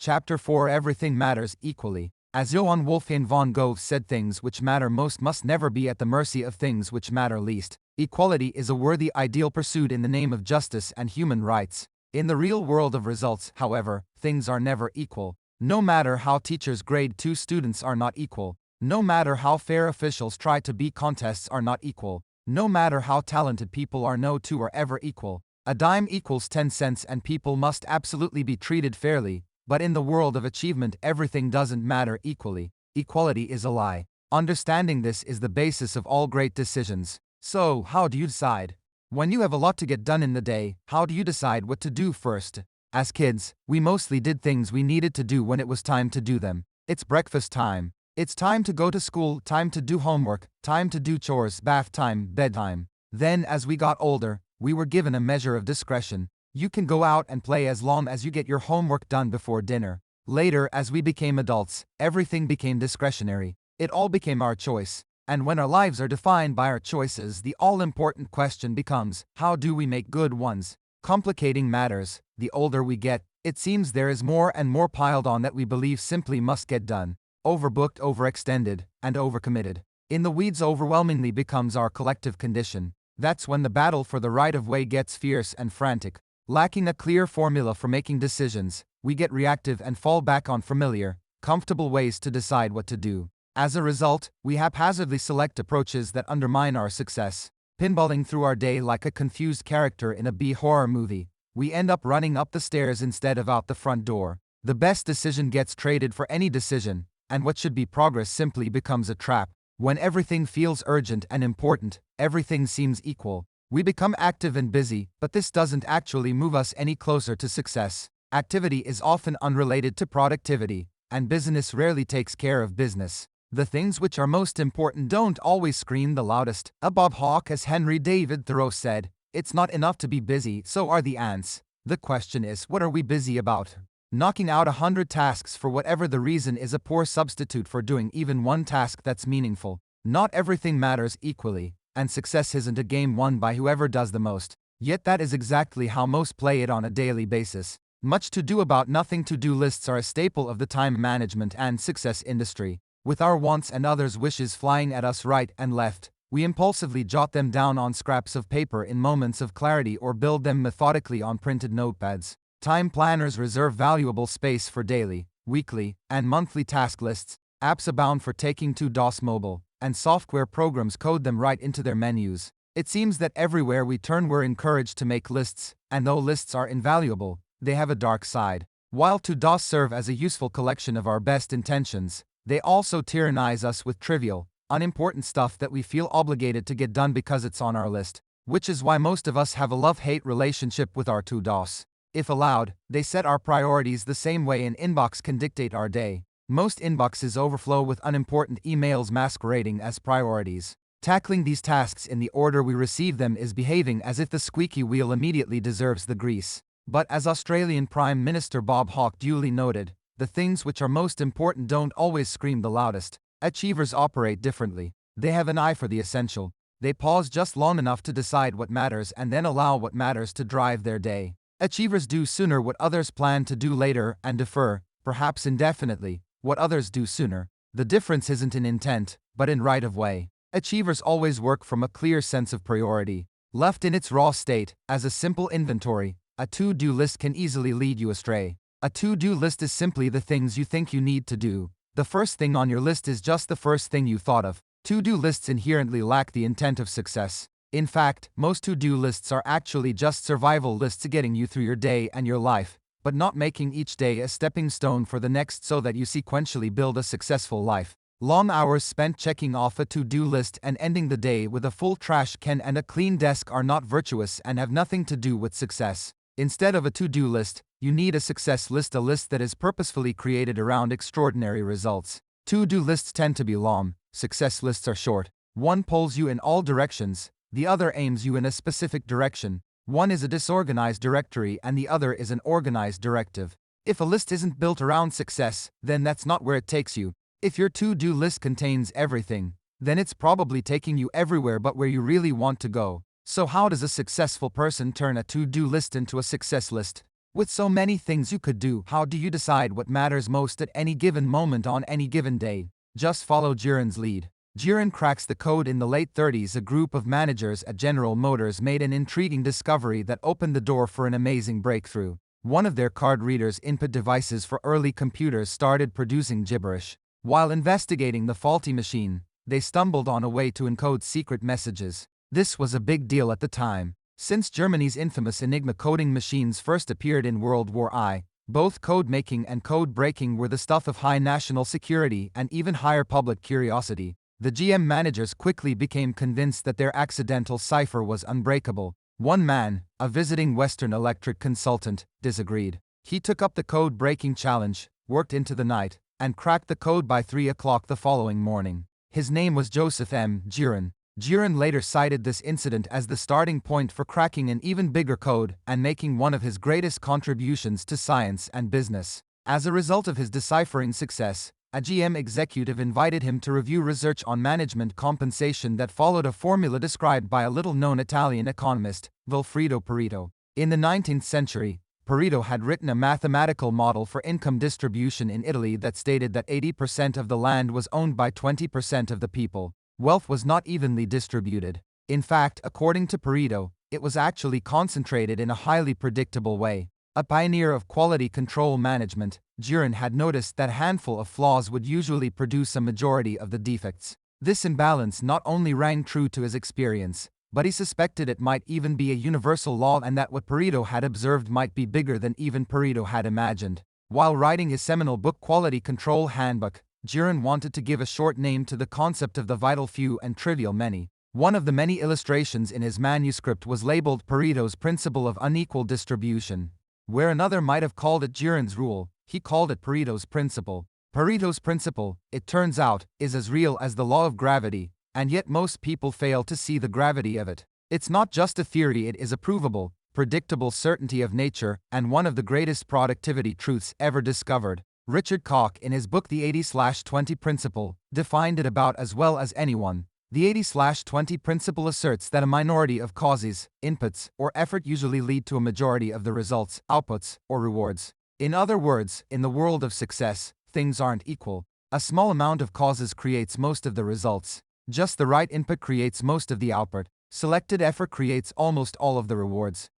Chapter 4 Everything Matters Equally. As Johann Wolfgang von Goethe said, things which matter most must never be at the mercy of things which matter least. Equality is a worthy ideal pursued in the name of justice and human rights. In the real world of results, however, things are never equal. No matter how teachers grade two students are not equal. No matter how fair officials try to be, contests are not equal. No matter how talented people are, no two are ever equal. A dime equals 10 cents and people must absolutely be treated fairly, but in the world of achievement everything doesn't matter equally. Equality is a lie. Understanding this is the basis of all great decisions. So, how do you decide? When you have a lot to get done in the day, how do you decide what to do first? As kids, we mostly did things we needed to do when it was time to do them. It's breakfast time. It's time to go to school, time to do homework, time to do chores, bath time, bedtime. Then, as we got older, we were given a measure of discretion. You can go out and play as long as you get your homework done before dinner. Later, as we became adults, everything became discretionary. It all became our choice. And when our lives are defined by our choices, the all-important question becomes, how do we make good ones? Complicating matters. The older we get, it seems there is more and more piled on that we believe simply must get done. Overbooked, overextended, and overcommitted. In the weeds overwhelmingly becomes our collective condition. That's when the battle for the right of way gets fierce and frantic. Lacking a clear formula for making decisions, we get reactive and fall back on familiar, comfortable ways to decide what to do. As a result, we haphazardly select approaches that undermine our success. Pinballing through our day like a confused character in a B-horror movie, we end up running up the stairs instead of out the front door. The best decision gets traded for any decision, and what should be progress simply becomes a trap. When everything feels urgent and important, everything seems equal. We become active and busy, but this doesn't actually move us any closer to success. Activity is often unrelated to productivity, and business rarely takes care of business. The things which are most important don't always scream the loudest. A Bob Hawke, as Henry David Thoreau said, "It's not enough to be busy, so are the ants." The question is, what are we busy about? Knocking out 100 tasks for whatever the reason is a poor substitute for doing even one task that's meaningful. Not everything matters equally, and success isn't a game won by whoever does the most. Yet that is exactly how most play it on a daily basis. Much to do about nothing. To-do lists are a staple of the time management and success industry. With our wants and others' wishes flying at us right and left, we impulsively jot them down on scraps of paper in moments of clarity or build them methodically on printed notepads. Time planners reserve valuable space for daily, weekly, and monthly task lists. Apps abound for taking to DOS mobile, and software programs code them right into their menus. It seems that everywhere we turn we're encouraged to make lists, and though lists are invaluable, they have a dark side. While to-dos serve as a useful collection of our best intentions, they also tyrannize us with trivial, unimportant stuff that we feel obligated to get done because it's on our list, which is why most of us have a love-hate relationship with our to-dos. If allowed, they set our priorities the same way an inbox can dictate our day. Most inboxes overflow with unimportant emails masquerading as priorities. Tackling these tasks in the order we receive them is behaving as if the squeaky wheel immediately deserves the grease. But as Australian Prime Minister Bob Hawke duly noted, the things which are most important don't always scream the loudest. Achievers operate differently. They have an eye for the essential. They pause just long enough to decide what matters and then allow what matters to drive their day. Achievers do sooner what others plan to do later and defer, perhaps indefinitely, what others do sooner. The difference isn't in intent, but in right of way. Achievers always work from a clear sense of priority. Left in its raw state, as a simple inventory, a to-do list can easily lead you astray. A to-do list is simply the things you think you need to do. The first thing on your list is just the first thing you thought of. To-do lists inherently lack the intent of success. In fact, most to-do lists are actually just survival lists getting you through your day and your life, but not making each day a stepping stone for the next so that you sequentially build a successful life. Long hours spent checking off a to-do list and ending the day with a full trash can and a clean desk are not virtuous and have nothing to do with success. Instead of a to-do list, you need a success list, a list that is purposefully created around extraordinary results. To-do lists tend to be long, success lists are short. One pulls you in all directions, the other aims you in a specific direction. One is a disorganized directory and the other is an organized directive. If a list isn't built around success, then that's not where it takes you. If your to-do list contains everything, then it's probably taking you everywhere but where you really want to go. So how does a successful person turn a to-do list into a success list? With so many things you could do, how do you decide what matters most at any given moment on any given day? Just follow Jiren's lead. Jiren cracks the code. In the late 30s, a group of managers at General Motors made an intriguing discovery that opened the door for an amazing breakthrough. One of their card readers input devices for early computers started producing gibberish. While investigating the faulty machine, they stumbled on a way to encode secret messages. This was a big deal at the time, since Germany's infamous Enigma coding machines first appeared in World War I. Both code making and code breaking were the stuff of high national security and even higher public curiosity. The GM managers quickly became convinced that their accidental cipher was unbreakable. One man, a visiting Western Electric consultant, disagreed. He took up the code-breaking challenge, worked into the night, and cracked the code by 3 o'clock the following morning. His name was Joseph M. Jiren. Jiren later cited this incident as the starting point for cracking an even bigger code and making one of his greatest contributions to science and business. As a result of his deciphering success, a GM executive invited him to review research on management compensation that followed a formula described by a little-known Italian economist, Vilfredo Pareto. In the 19th century, Pareto had written a mathematical model for income distribution in Italy that stated that 80% of the land was owned by 20% of the people. Wealth was not evenly distributed. In fact, according to Pareto, it was actually concentrated in a highly predictable way. A pioneer of quality control management, Jiren had noticed that a handful of flaws would usually produce a majority of the defects. This imbalance not only rang true to his experience, but he suspected it might even be a universal law and that what Pareto had observed might be bigger than even Pareto had imagined. While writing his seminal book Quality Control Handbook, Jiren wanted to give a short name to the concept of the vital few and trivial many. One of the many illustrations in his manuscript was labeled Pareto's Principle of Unequal Distribution. Where another might have called it Jiren's Rule, he called it Pareto's Principle. Pareto's Principle, it turns out, is as real as the law of gravity, and yet most people fail to see the gravity of it. It's not just a theory, it is a provable, predictable certainty of nature and one of the greatest productivity truths ever discovered. Richard Koch, in his book The 80/20 Principle, defined it about as well as anyone. The 80/20 principle asserts that a minority of causes, inputs, or effort usually lead to a majority of the results, outputs, or rewards. In other words, in the world of success, things aren't equal. A small amount of causes creates most of the results. Just the right input creates most of the output. Selected effort creates almost all of the rewards.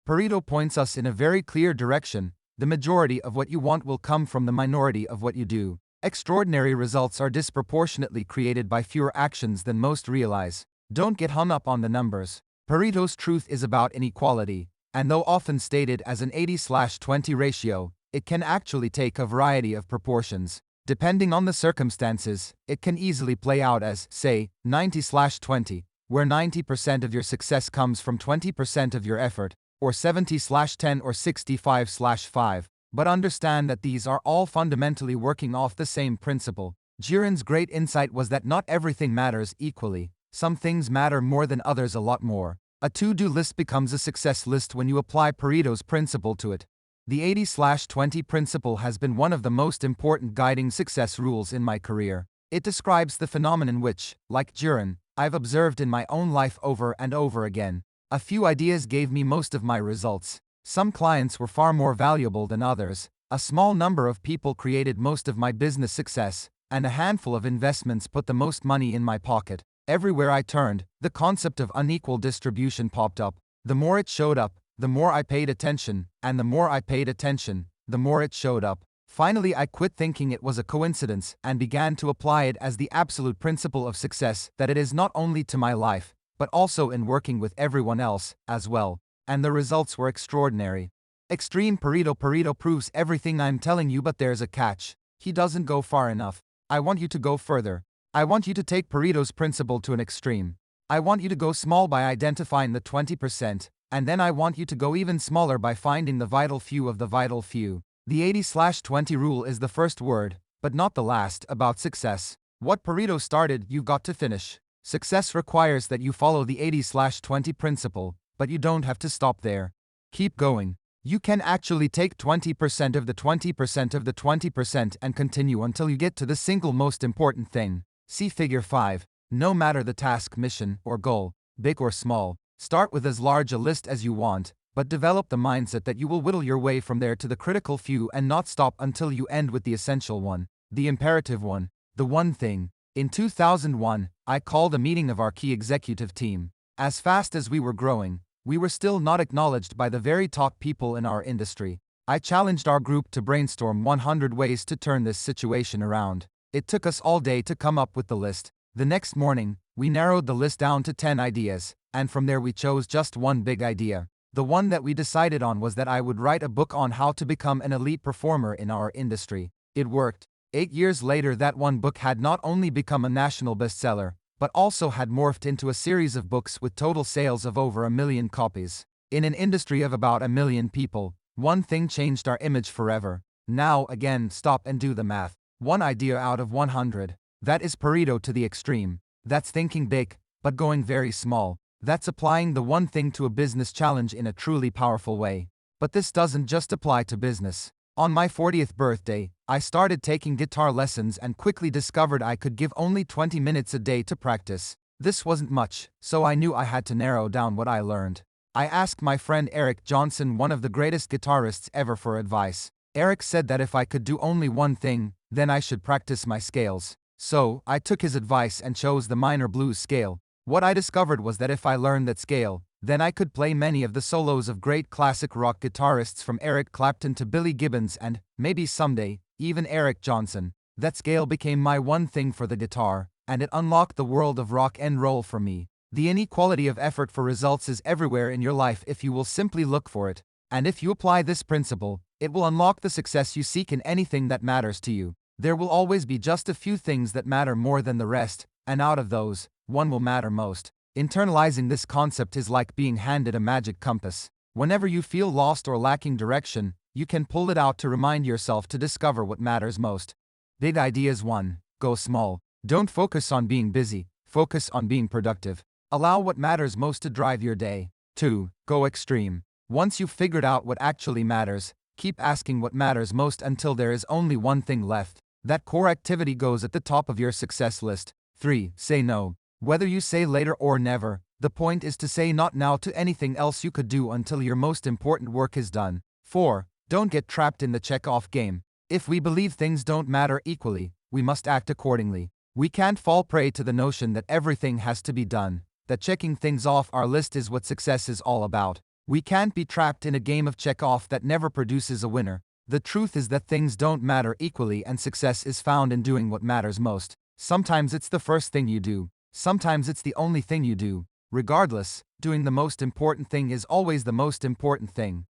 Pareto points us in a very clear direction. The majority of what you want will come from the minority of what you do. Extraordinary results are disproportionately created by fewer actions than most realize. Don't get hung up on the numbers. Pareto's truth is about inequality, and though often stated as an 80/20 ratio, it can actually take a variety of proportions. Depending on the circumstances, it can easily play out as, say, 90/20, where 90% of your success comes from 20% of your effort, or 70/10 or 65/5. But understand that these are all fundamentally working off the same principle. Jiren's great insight was that not everything matters equally. Some things matter more than others a lot more. A to-do list becomes a success list when you apply Pareto's principle to it. The 80/20 principle has been one of the most important guiding success rules in my career. It describes the phenomenon which, like Jiren, I've observed in my own life over and over again. A few ideas gave me most of my results. Some clients were far more valuable than others. A small number of people created most of my business success, and a handful of investments put the most money in my pocket. Everywhere I turned, the concept of unequal distribution popped up. The more it showed up, the more I paid attention, and the more I paid attention, the more it showed up. Finally, I quit thinking it was a coincidence and began to apply it as the absolute principle of success that it is not only to my life, but also in working with everyone else, as well. And the results were extraordinary. Extreme Pareto proves everything I'm telling you, but there's a catch. He doesn't go far enough. I want you to go further. I want you to take Pareto's principle to an extreme. I want you to go small by identifying the 20%, and then I want you to go even smaller by finding the vital few of the vital few. The 80/20 rule is the first word, but not the last, about success. What Pareto started, you've got to finish. Success requires that you follow the 80/20 principle, but you don't have to stop there. Keep going. You can actually take 20% of the 20% of the 20% and continue until you get to the single most important thing. See Figure 5. No matter the task, mission, or goal, big or small, start with as large a list as you want, but develop the mindset that you will whittle your way from there to the critical few and not stop until you end with the essential one, the imperative one, the one thing. In 2001, I called a meeting of our key executive team. As fast as we were growing, we were still not acknowledged by the very top people in our industry. I challenged our group to brainstorm 100 ways to turn this situation around. It took us all day to come up with the list. The next morning, we narrowed the list down to 10 ideas, and from there we chose just one big idea. The one that we decided on was that I would write a book on how to become an elite performer in our industry. It worked. 8 years later, that one book had not only become a national bestseller, but also had morphed into a series of books with total sales of over 1 million copies. In an industry of about 1 million people, one thing changed our image forever. Now, again, stop and do the math. One idea out of 100. That is Pareto to the extreme. That's thinking big, but going very small. That's applying the one thing to a business challenge in a truly powerful way. But this doesn't just apply to business. On my 40th birthday, I started taking guitar lessons and quickly discovered I could give only 20 minutes a day to practice. This wasn't much, so I knew I had to narrow down what I learned. I asked my friend Eric Johnson, one of the greatest guitarists ever, for advice. Eric said that if I could do only one thing, then I should practice my scales. So, I took his advice and chose the minor blues scale. What I discovered was that if I learned that scale, then I could play many of the solos of great classic rock guitarists from Eric Clapton to Billy Gibbons and, maybe someday, even Eric Johnson. That scale became my one thing for the guitar, and it unlocked the world of rock and roll for me. The inequality of effort for results is everywhere in your life if you will simply look for it. And if you apply this principle, it will unlock the success you seek in anything that matters to you. There will always be just a few things that matter more than the rest, and out of those, one will matter most. Internalizing this concept is like being handed a magic compass. Whenever you feel lost or lacking direction, you can pull it out to remind yourself to discover what matters most. Big ideas. 1. Go small. Don't focus on being busy, focus on being productive. Allow what matters most to drive your day. 2. Go extreme. Once you've figured out what actually matters, keep asking what matters most until there is only one thing left. That core activity goes at the top of your success list. 3. Say no. Whether you say later or never, the point is to say not now to anything else you could do until your most important work is done. 4. Don't get trapped in the check-off game. If we believe things don't matter equally, we must act accordingly. We can't fall prey to the notion that everything has to be done, that checking things off our list is what success is all about. We can't be trapped in a game of check-off that never produces a winner. The truth is that things don't matter equally, and success is found in doing what matters most. Sometimes it's the first thing you do. Sometimes it's the only thing you do. Regardless, doing the most important thing is always the most important thing.